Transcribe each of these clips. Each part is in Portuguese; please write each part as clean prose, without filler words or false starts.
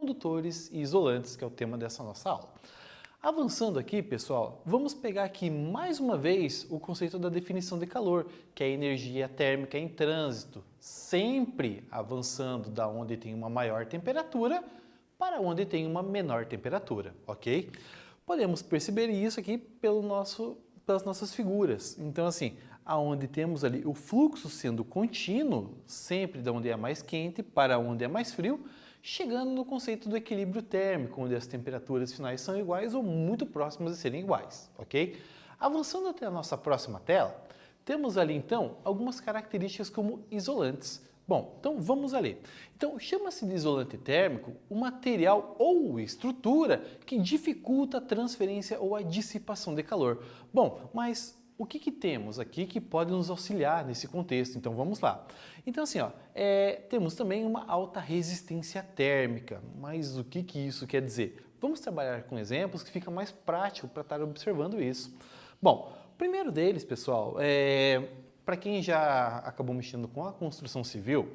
condutores e isolantes, que é o tema dessa nossa aula. Avançando aqui, pessoal, vamos pegar aqui mais uma vez o conceito da definição de calor, que é a energia térmica em trânsito, sempre avançando da onde tem uma maior temperatura para onde tem uma menor temperatura, ok? Podemos perceber isso aqui pelas nossas figuras. Então, assim, aonde temos ali o fluxo sendo contínuo, sempre de onde é mais quente para onde é mais frio, chegando no conceito do equilíbrio térmico, onde as temperaturas finais são iguais ou muito próximas de serem iguais, ok? Avançando até a nossa próxima tela, temos ali então algumas características como isolantes. Bom, então vamos ali. Então, chama-se de isolante térmico o material ou estrutura que dificulta a transferência ou a dissipação de calor. Bom, mas o que temos aqui que pode nos auxiliar nesse contexto? Então vamos lá. Então assim, temos também uma alta resistência térmica, mas o que isso quer dizer? Vamos trabalhar com exemplos que fica mais prático para estar observando isso. Bom, o primeiro deles, pessoal, para quem já acabou mexendo com a construção civil,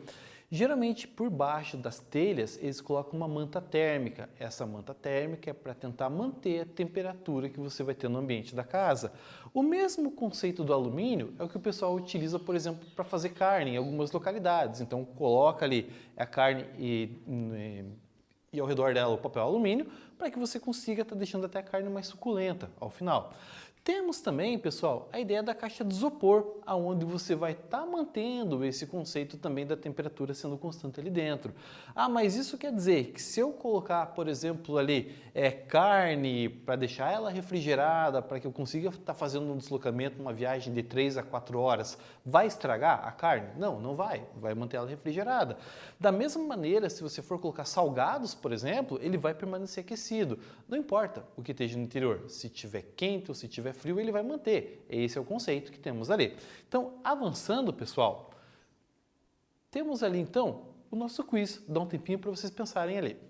geralmente por baixo das telhas eles colocam uma manta térmica. Essa manta térmica é para tentar manter a temperatura que você vai ter no ambiente da casa. O mesmo conceito do alumínio é o que o pessoal utiliza, por exemplo, para fazer carne em algumas localidades. Então coloca ali a carne e ao redor dela o papel alumínio para que você consiga estar deixando até a carne mais suculenta ao final. Temos também, pessoal, a ideia da caixa de isopor, aonde você vai estar mantendo esse conceito também da temperatura sendo constante ali dentro. Ah, mas isso quer dizer que se eu colocar, por exemplo, ali carne para deixar ela refrigerada, para que eu consiga estar fazendo um deslocamento, uma viagem de 3 a 4 horas, vai estragar a carne? Não, não vai. Vai manter ela refrigerada. Da mesma maneira, se você for colocar salgados, por exemplo, ele vai permanecer aquecido. Não importa o que esteja no interior, se tiver quente ou se tiver frio, ele vai manter. Esse é o conceito que temos ali. Então, avançando, pessoal, temos ali então o nosso quiz. Dá um tempinho para vocês pensarem ali.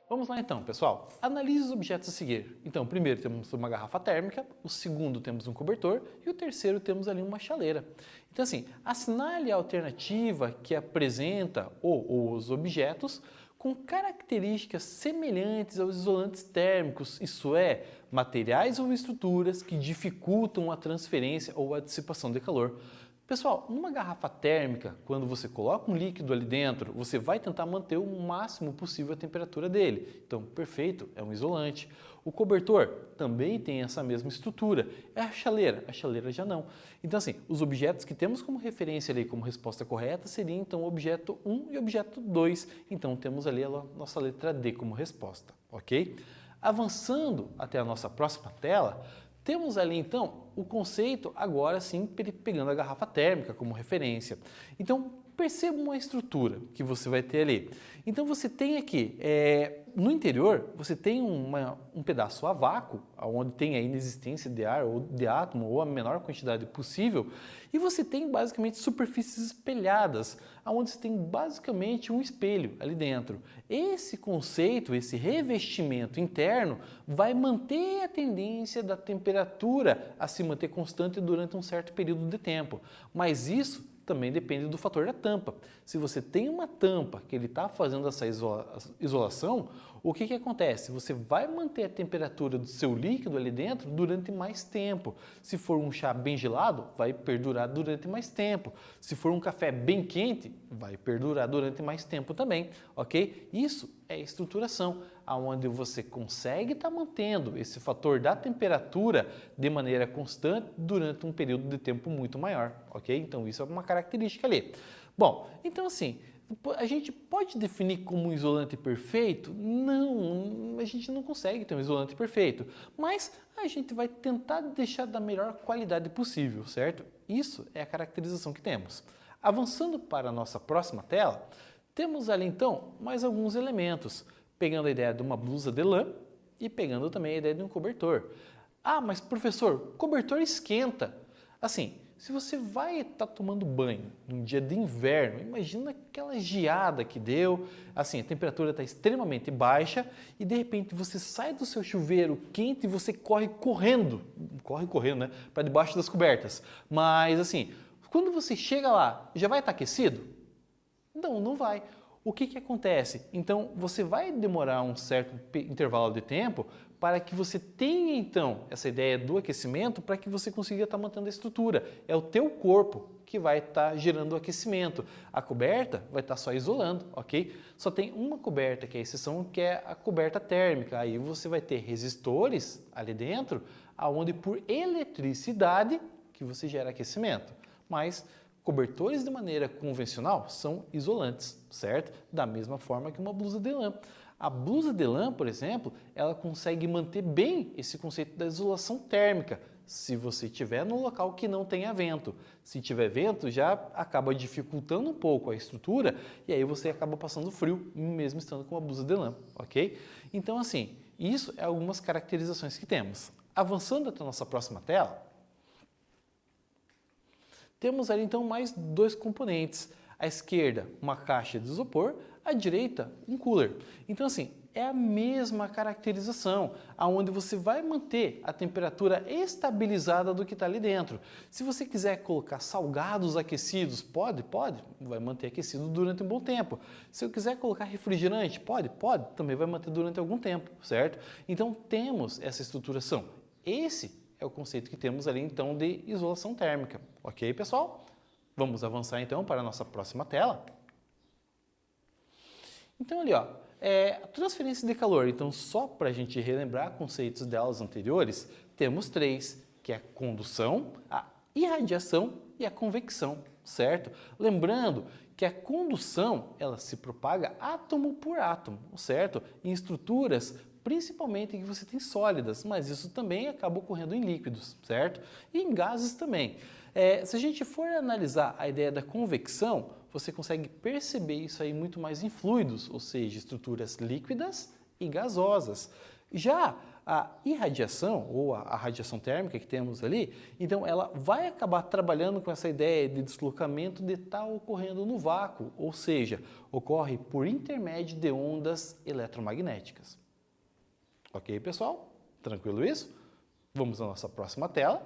Vamos lá então, pessoal. Analise os objetos a seguir. Então, primeiro temos uma garrafa térmica, o segundo temos um cobertor e o terceiro temos ali uma chaleira. Então, assim, assinale a alternativa que apresenta os objetos com características semelhantes aos isolantes térmicos, isso é, materiais ou estruturas que dificultam a transferência ou a dissipação de calor. Pessoal, numa garrafa térmica, quando você coloca um líquido ali dentro, você vai tentar manter o máximo possível a temperatura dele. Então, perfeito, é um isolante. O cobertor também tem essa mesma estrutura. É a chaleira já não. Então, assim, os objetos que temos como referência ali, como resposta correta, seria então o objeto 1 e o objeto 2. Então, temos ali a nossa letra D como resposta, ok? Avançando até a nossa próxima tela, temos ali então o conceito, agora sim, pegando a garrafa térmica como referência. Então, perceba uma estrutura que você vai ter ali. Então, você tem aqui, no interior, você tem um pedaço a vácuo, onde tem a inexistência de ar ou de átomo, ou a menor quantidade possível, e você tem basicamente superfícies espelhadas, onde você tem basicamente um espelho ali dentro. Esse conceito, esse revestimento interno, vai manter a tendência da temperatura a se manter constante durante um certo período de tempo, mas isso também depende do fator da tampa. Se você tem uma tampa que ele está fazendo essa isolação, o que acontece? Você vai manter a temperatura do seu líquido ali dentro durante mais tempo. Se for um chá bem gelado, vai perdurar durante mais tempo. Se for um café bem quente, vai perdurar durante mais tempo também, ok? Isso é estruturação, onde você consegue estar mantendo esse fator da temperatura de maneira constante durante um período de tempo muito maior, ok? Então isso é uma característica ali. Bom, então assim, a gente pode definir como um isolante perfeito? Não, a gente não consegue ter um isolante perfeito, mas a gente vai tentar deixar da melhor qualidade possível, certo? Isso é a caracterização que temos. Avançando para a nossa próxima tela, temos ali então mais alguns elementos, pegando a ideia de uma blusa de lã e pegando também a ideia de um cobertor. Ah, mas professor, cobertor esquenta. Assim, se você vai estar tomando banho num dia de inverno, imagina aquela geada que deu, assim, a temperatura está extremamente baixa e de repente você sai do seu chuveiro quente e você corre correndo, né, para debaixo das cobertas. Mas assim, quando você chega lá, já vai estar aquecido? Não, não vai. O que acontece? Então, você vai demorar um certo intervalo de tempo para que você tenha, então, essa ideia do aquecimento para que você consiga estar mantendo a estrutura. É o teu corpo que vai estar gerando o aquecimento. A coberta vai estar só isolando, ok? Só tem uma coberta que é a exceção, que é a coberta térmica. Aí você vai ter resistores ali dentro, aonde por eletricidade que você gera aquecimento. Mas cobertores de maneira convencional são isolantes, certo? Da mesma forma que uma blusa de lã. A blusa de lã, por exemplo, ela consegue manter bem esse conceito da isolação térmica, se você estiver num local que não tenha vento. Se tiver vento, já acaba dificultando um pouco a estrutura e aí você acaba passando frio, mesmo estando com uma blusa de lã, ok? Então, assim, isso é algumas caracterizações que temos. Avançando até a nossa próxima tela, temos ali então mais dois componentes. À esquerda, uma caixa de isopor, à direita, um cooler. Então assim, é a mesma caracterização, aonde você vai manter a temperatura estabilizada do que está ali dentro. Se você quiser colocar salgados aquecidos, pode, vai manter aquecido durante um bom tempo. Se eu quiser colocar refrigerante, pode, também vai manter durante algum tempo, certo? Então temos essa estruturação. Esse é o conceito que temos ali então de isolação térmica. Ok, pessoal? Vamos avançar então para a nossa próxima tela. Então ali, ó, a transferência de calor. Então, só para a gente relembrar conceitos delas anteriores, temos três, que é a condução, a irradiação e a convecção, certo? Lembrando que a condução, ela se propaga átomo por átomo, certo? Em estruturas principalmente em que você tem sólidas, mas isso também acaba ocorrendo em líquidos, certo? E em gases também. Se a gente for analisar a ideia da convecção, você consegue perceber isso aí muito mais em fluidos, ou seja, estruturas líquidas e gasosas. Já a irradiação, ou a radiação térmica que temos ali, então ela vai acabar trabalhando com essa ideia de deslocamento de estar ocorrendo no vácuo, ou seja, ocorre por intermédio de ondas eletromagnéticas. Ok, pessoal? Tranquilo isso? Vamos à nossa próxima tela.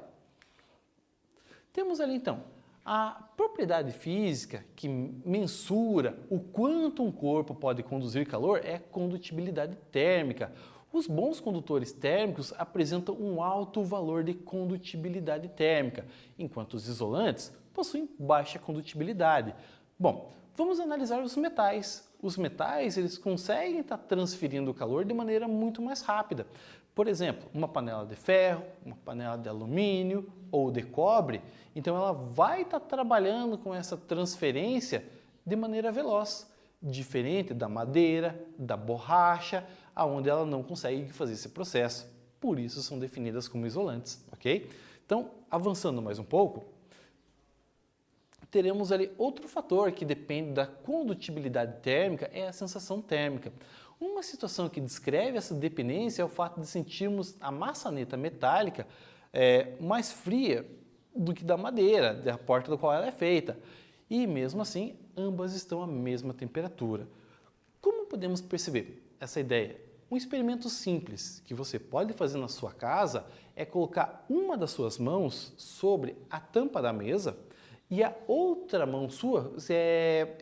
Temos ali, então, a propriedade física que mensura o quanto um corpo pode conduzir calor é a condutibilidade térmica. Os bons condutores térmicos apresentam um alto valor de condutibilidade térmica, enquanto os isolantes possuem baixa condutibilidade. Bom, vamos analisar os metais. Os metais, eles conseguem estar transferindo o calor de maneira muito mais rápida. Por exemplo, uma panela de ferro, uma panela de alumínio ou de cobre, então ela vai estar trabalhando com essa transferência de maneira veloz, diferente da madeira, da borracha, aonde ela não consegue fazer esse processo. Por isso são definidas como isolantes, ok? Então, avançando mais um pouco, teremos ali outro fator que depende da condutibilidade térmica, é a sensação térmica. Uma situação que descreve essa dependência é o fato de sentirmos a maçaneta metálica mais fria do que da madeira, da porta do qual ela é feita. E mesmo assim, ambas estão à mesma temperatura. Como podemos perceber essa ideia? Um experimento simples que você pode fazer na sua casa é colocar uma das suas mãos sobre a tampa da mesa e a outra mão sua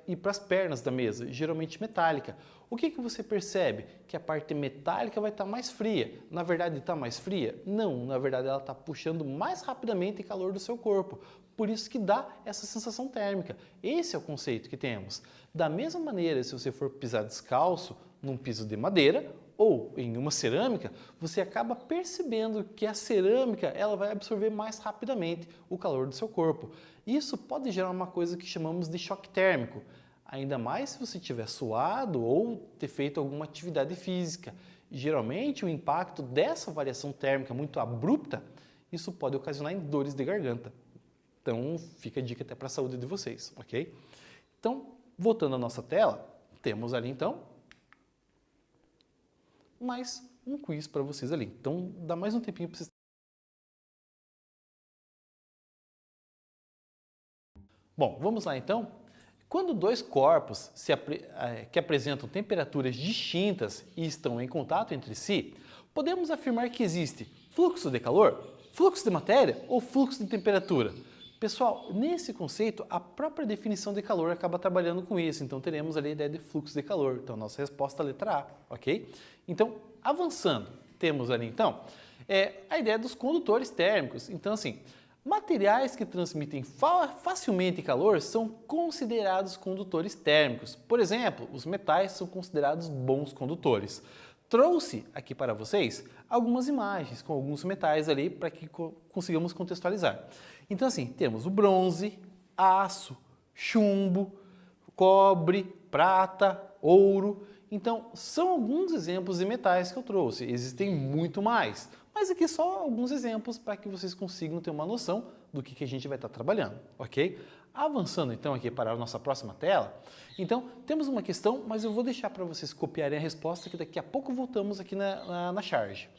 ir para as pernas da mesa, geralmente metálica. O que você percebe? Que a parte metálica vai estar mais fria. Na verdade, está mais fria? Não, na verdade ela está puxando mais rapidamente calor do seu corpo. Por isso que dá essa sensação térmica. Esse é o conceito que temos. Da mesma maneira, se você for pisar descalço num piso de madeira ou em uma cerâmica, você acaba percebendo que a cerâmica ela vai absorver mais rapidamente o calor do seu corpo. Isso pode gerar uma coisa que chamamos de choque térmico, ainda mais se você tiver suado ou ter feito alguma atividade física. Geralmente o impacto dessa variação térmica muito abrupta, isso pode ocasionar em dores de garganta. Então fica a dica até para a saúde de vocês, ok? Então, voltando à nossa tela, temos ali então mais um quiz para vocês ali. Então, dá mais um tempinho para vocês Bom, vamos lá então. Quando dois corpos que apresentam temperaturas distintas e estão em contato entre si, podemos afirmar que existe fluxo de calor, fluxo de matéria ou fluxo de temperatura. Pessoal, nesse conceito, a própria definição de calor acaba trabalhando com isso, então teremos ali a ideia de fluxo de calor. Então, nossa resposta é a letra A, ok? Então, avançando, temos ali então a ideia dos condutores térmicos. Então, assim, materiais que transmitem facilmente calor são considerados condutores térmicos. Por exemplo, os metais são considerados bons condutores. Trouxe aqui para vocês algumas imagens com alguns metais ali para que consigamos contextualizar. Então assim, temos o bronze, aço, chumbo, cobre, prata, ouro. Então são alguns exemplos de metais que eu trouxe. Existem muito mais, mas aqui só alguns exemplos para que vocês consigam ter uma noção do que a gente vai estar trabalhando, ok? Avançando então aqui para a nossa próxima tela, então temos uma questão, mas eu vou deixar para vocês copiarem a resposta que daqui a pouco voltamos aqui na charge.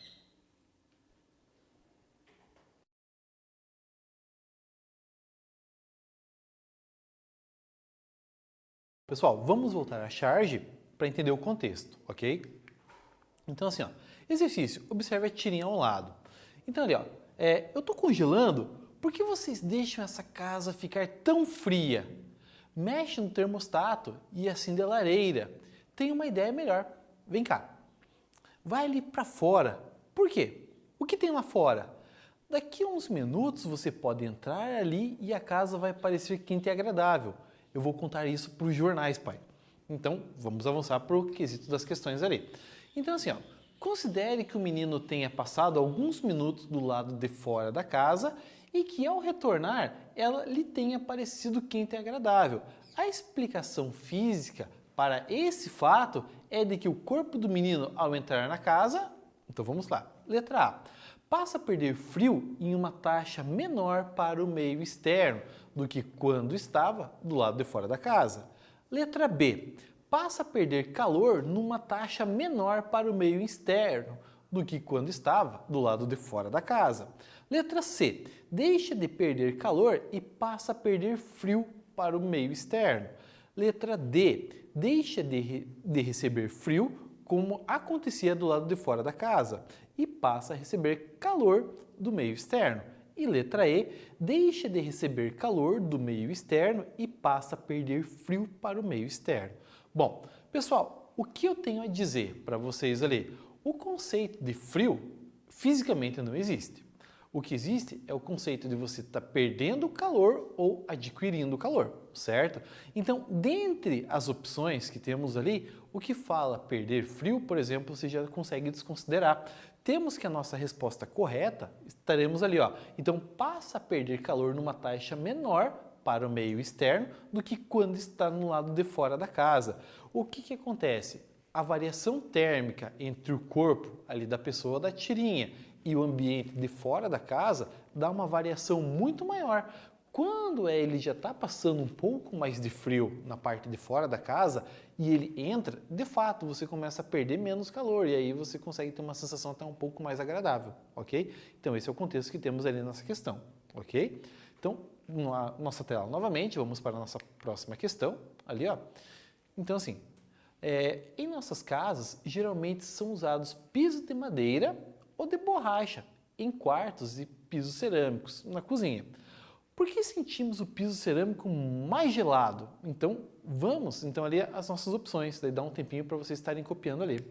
Pessoal, vamos voltar à charge para entender o contexto, ok? Então assim, ó, exercício, observe a tirinha ao lado. Então ali, ó, eu estou congelando, por que vocês deixam essa casa ficar tão fria? Mexe no termostato e acende a lareira. Tem uma ideia melhor. Vem cá. Vai ali para fora. Por quê? O que tem lá fora? Daqui a uns minutos você pode entrar ali e a casa vai parecer quente e agradável. Eu vou contar isso para os jornais, pai. Então, vamos avançar para o quesito das questões ali. Então, assim, ó, considere que o menino tenha passado alguns minutos do lado de fora da casa e que ao retornar ela lhe tenha parecido quente e agradável. A explicação física para esse fato é de que o corpo do menino ao entrar na casa, então vamos lá, letra A, passa a perder frio em uma taxa menor para o meio externo do que quando estava do lado de fora da casa. Letra B, passa a perder calor numa taxa menor para o meio externo do que quando estava do lado de fora da casa. Letra C, deixa de perder calor e passa a perder frio para o meio externo. Letra D, deixa de receber frio como acontecia do lado de fora da casa e passa a receber calor do meio externo. E letra E, deixa de receber calor do meio externo e passa a perder frio para o meio externo. Bom, pessoal, o que eu tenho a dizer para vocês ali? O conceito de frio fisicamente não existe. O que existe é o conceito de você estar perdendo calor ou adquirindo calor, certo? Então, dentre as opções que temos ali, o que fala perder frio, por exemplo, você já consegue desconsiderar. Temos que a nossa resposta correta, estaremos ali, ó. Então, passa a perder calor numa taxa menor para o meio externo do que quando está no lado de fora da casa. O que acontece? A variação térmica entre o corpo ali da pessoa da tirinha e o ambiente de fora da casa dá uma variação muito maior. Quando ele já está passando um pouco mais de frio na parte de fora da casa e ele entra, de fato você começa a perder menos calor e aí você consegue ter uma sensação até um pouco mais agradável, ok? Então esse é o contexto que temos ali nessa questão, ok? Então, na nossa tela novamente, vamos para a nossa próxima questão, ali ó. Então assim, em nossas casas geralmente são usados pisos de madeira ou de borracha em quartos e pisos cerâmicos na cozinha. Por que sentimos o piso cerâmico mais gelado? Então, vamos ali as nossas opções, daí dá um tempinho para vocês estarem copiando ali.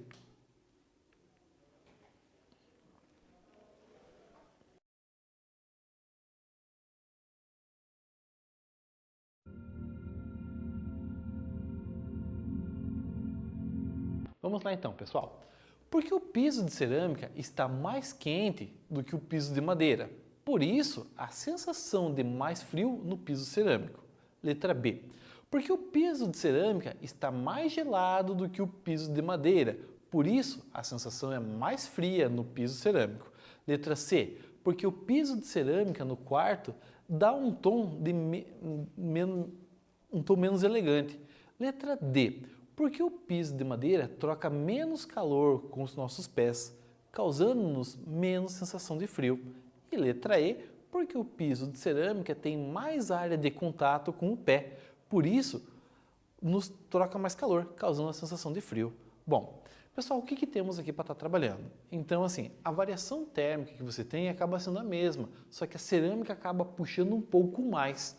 Vamos lá então, pessoal. Por que o piso de cerâmica está mais quente do que o piso de madeira? Por isso, a sensação de mais frio no piso cerâmico. Letra B. Porque o piso de cerâmica está mais gelado do que o piso de madeira. Por isso, a sensação é mais fria no piso cerâmico. Letra C. Porque o piso de cerâmica no quarto dá um tom menos elegante. Letra D. Porque o piso de madeira troca menos calor com os nossos pés, causando-nos menos sensação de frio. E letra E, Porque o piso de cerâmica tem mais área de contato com o pé, por isso nos troca mais calor, causando a sensação de frio. Bom, pessoal, o que temos aqui para estar trabalhando? Então, assim, a variação térmica que você tem acaba sendo a mesma, só que a cerâmica acaba puxando um pouco mais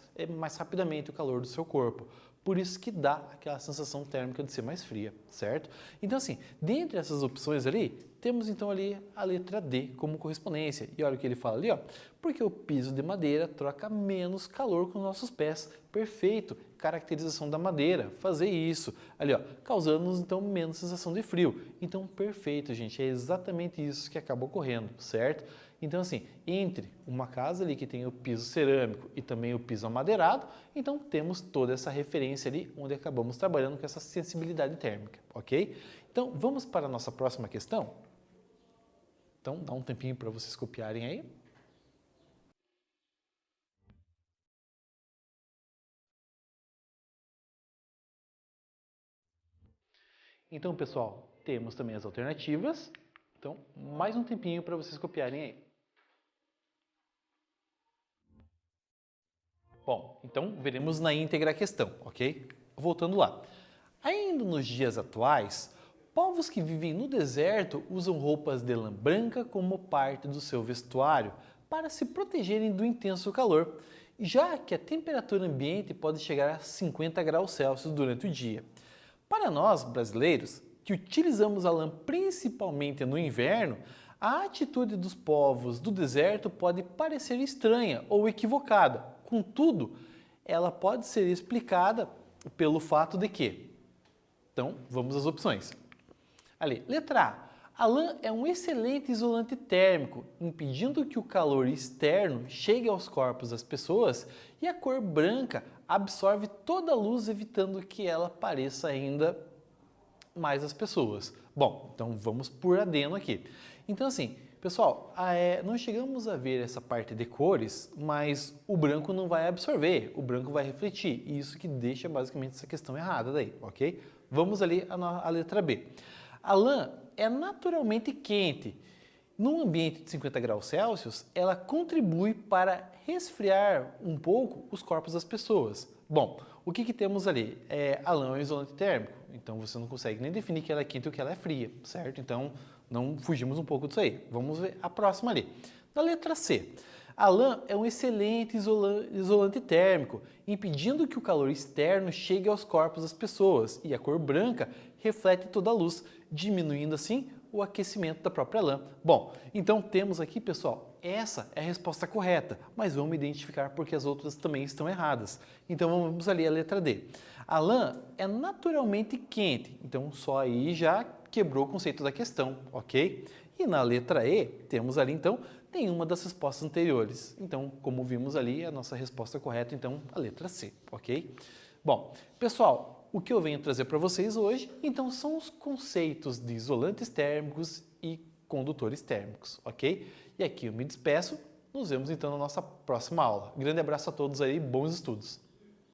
rapidamente o calor do seu corpo. Por isso que dá aquela sensação térmica de ser mais fria, certo? Então, assim, dentre essas opções ali, temos então ali a letra D como correspondência. E olha o que ele fala ali, ó. Porque o piso de madeira troca menos calor com os nossos pés. Perfeito, caracterização da madeira, fazer isso. Ali, ó, causando-nos então menos sensação de frio. Então, perfeito, gente, é exatamente isso que acaba ocorrendo, certo? Então, assim, entre uma casa ali que tem o piso cerâmico e também o piso amadeirado, então temos toda essa referência ali onde acabamos trabalhando com essa sensibilidade térmica, ok? Então, vamos para a nossa próxima questão? Então, dá um tempinho para vocês copiarem aí. Então, pessoal, temos também as alternativas. Então, mais um tempinho para vocês copiarem aí. Bom, então veremos na íntegra a questão, ok? Voltando lá. Ainda nos dias atuais, povos que vivem no deserto usam roupas de lã branca como parte do seu vestuário para se protegerem do intenso calor, já que a temperatura ambiente pode chegar a 50 graus Celsius durante o dia. Para nós, brasileiros, que utilizamos a lã principalmente no inverno, a atitude dos povos do deserto pode parecer estranha ou equivocada. Contudo, ela pode ser explicada pelo fato de que... Então, vamos às opções. Ali, letra A. A lã é um excelente isolante térmico, impedindo que o calor externo chegue aos corpos das pessoas, e a cor branca absorve toda a luz, evitando que ela pareça ainda mais às pessoas. Bom, então vamos por adendo aqui. Então, assim, pessoal, nós chegamos a ver essa parte de cores, mas o branco não vai absorver, o branco vai refletir, e isso que deixa basicamente essa questão errada daí, ok? Vamos ali à letra B. A lã é naturalmente quente. Num ambiente de 50 graus Celsius, ela contribui para resfriar um pouco os corpos das pessoas. Bom, o que temos ali? A lã é um isolante térmico, então você não consegue nem definir que ela é quente ou que ela é fria, certo? Então, não fugimos um pouco disso aí. Vamos ver a próxima ali. Na letra C. A lã é um excelente isolante térmico, impedindo que o calor externo chegue aos corpos das pessoas, e a cor branca reflete toda a luz, diminuindo assim o aquecimento da própria lã. Bom, então temos aqui, pessoal, essa é a resposta correta, mas vamos identificar porque as outras também estão erradas. Então vamos ali a letra D. A lã é naturalmente quente, então só aí já quebrou o conceito da questão, ok? E na letra E, temos ali então nenhuma das respostas anteriores. Então, como vimos ali, a nossa resposta correta, então, a letra C, ok? Bom, pessoal, o que eu venho trazer para vocês hoje, então, são os conceitos de isolantes térmicos e condutores térmicos, ok? E aqui eu me despeço, nos vemos então na nossa próxima aula. Grande abraço a todos aí, bons estudos!